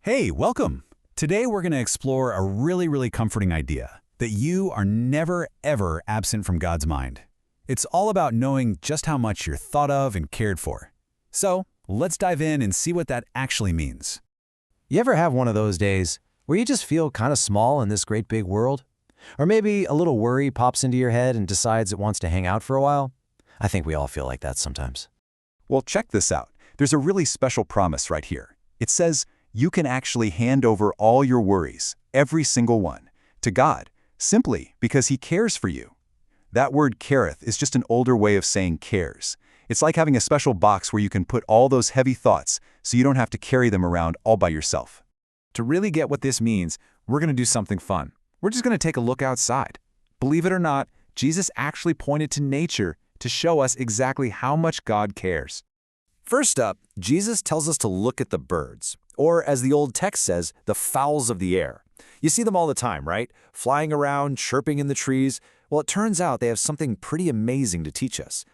Hey, welcome! Today we're going to explore a really comforting idea, that you are never, ever absent from God's mind. It's all about knowing just how much you're thought of and cared for. So, let's dive in and see what that actually means. You ever have one of those days where you just feel kind of small in this great big world? Or maybe a little worry pops into your head and decides it wants to hang out for a while? I think we all feel like that sometimes. Well, check this out. There's a really special promise right here. It says you can actually hand over all your worries, every single one, to God, simply because He cares for you. That word careth is just an older way of saying cares. It's like having a special box where you can put all those heavy thoughts so you don't have to carry them around all by yourself. To really get what this means, we're going to do something fun. We're just going to take a look outside. Believe it or not, Jesus actually pointed to nature to show us exactly how much God cares. First up, Jesus tells us to look at the birds, or as the old text says, the fowls of the air. You see them all the time, right? Flying around, chirping in the trees. Well, it turns out they have something pretty amazing to teach us.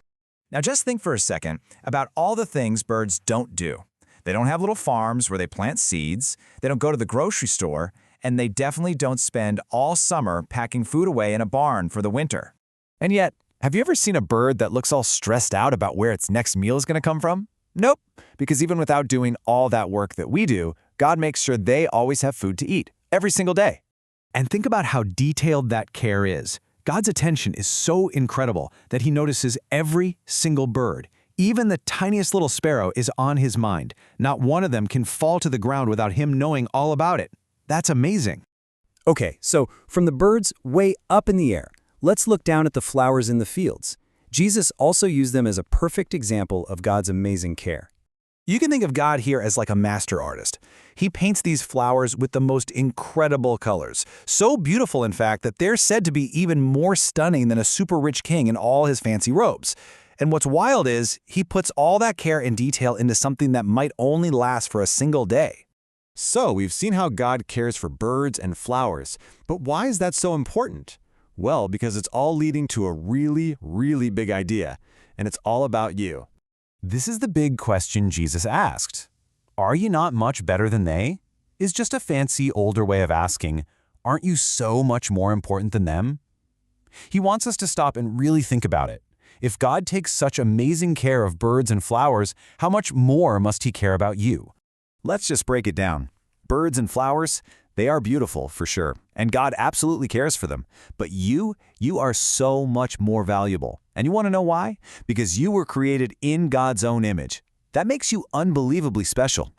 Now just think for a second about all the things birds don't do. They don't have little farms where they plant seeds, they don't go to the grocery store, and they definitely don't spend all summer packing food away in a barn for the winter. And yet, have you ever seen a bird that looks all stressed out about where its next meal is going to come from? Nope, because even without doing all that work that we do, God makes sure they always have food to eat, every single day. And think about how detailed that care is. God's attention is so incredible that He notices every single bird. Even the tiniest little sparrow is on His mind. Not one of them can fall to the ground without Him knowing all about it. That's amazing. Okay, so from the birds way up in the air, let's look down at the flowers in the fields. Jesus also used them as a perfect example of God's amazing care. You can think of God here as like a master artist. He paints these flowers with the most incredible colors. So beautiful, in fact, that they're said to be even more stunning than a super rich king in all his fancy robes. And what's wild is, He puts all that care and detail into something that might only last for a single day. So, we've seen how God cares for birds and flowers. But why is that so important? Well, because it's all leading to a really big idea, and it's all about you. This is the big question Jesus asked. Are you not much better than they? Is just a fancy, older way of asking, aren't you so much more important than them? He wants us to stop and really think about it. If God takes such amazing care of birds and flowers, how much more must He care about you? Let's just break it down. Birds and flowers, they are beautiful for sure, and God absolutely cares for them. But you are so much more valuable. And you want to know why? Because you were created in God's own image. That makes you unbelievably special.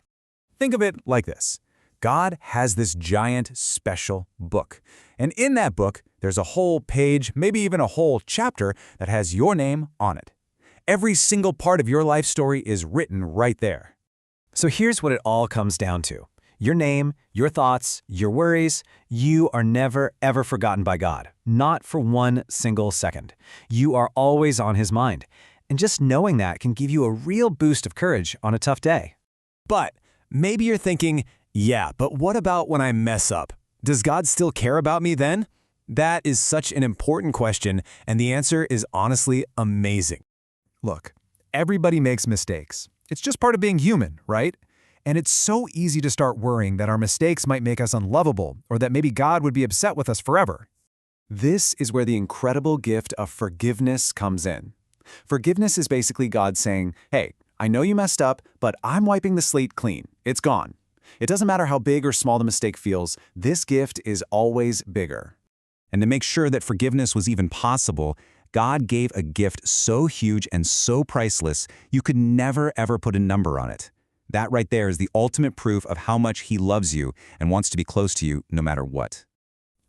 Think of it like this. God has this giant, special book. And in that book, there's a whole page, maybe even a whole chapter that has your name on it. Every single part of your life story is written right there. So here's what it all comes down to. Your name, your thoughts, your worries, you are never, ever forgotten by God. Not for one single second. You are always on His mind. And just knowing that can give you a real boost of courage on a tough day. But maybe you're thinking, yeah, but what about when I mess up? Does God still care about me then? That is such an important question, and the answer is honestly amazing. Look, everybody makes mistakes. It's just part of being human, right? And it's so easy to start worrying that our mistakes might make us unlovable or that maybe God would be upset with us forever. This is where the incredible gift of forgiveness comes in. Forgiveness is basically God saying, hey, I know you messed up, but I'm wiping the slate clean. It's gone. It doesn't matter how big or small the mistake feels, this gift is always bigger. And to make sure that forgiveness was even possible, God gave a gift so huge and so priceless, you could never ever put a number on it. That right there is the ultimate proof of how much He loves you and wants to be close to you no matter what.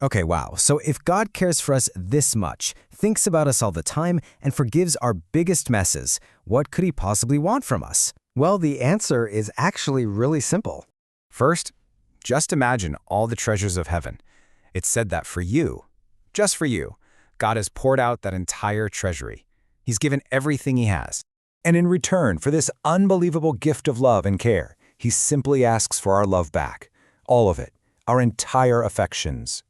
Okay, wow. So if God cares for us this much, thinks about us all the time, and forgives our biggest messes, what could He possibly want from us? Well, the answer is actually really simple. First, just imagine all the treasures of heaven. It's said that for you, just for you, God has poured out that entire treasury. He's given everything He has. And in return for this unbelievable gift of love and care, He simply asks for our love back. All of it. Our entire affections.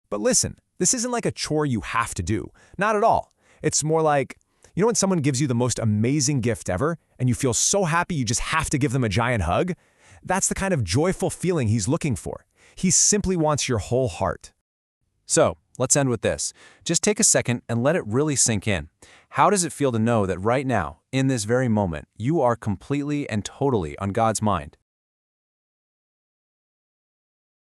But listen, this isn't like a chore you have to do. Not at all. It's more like, you know when someone gives you the most amazing gift ever, and you feel so happy you just have to give them a giant hug? That's the kind of joyful feeling He's looking for. He simply wants your whole heart. So, let's end with this. Just take a second and let it really sink in. How does it feel to know that right now, in this very moment, you are completely and totally on God's mind?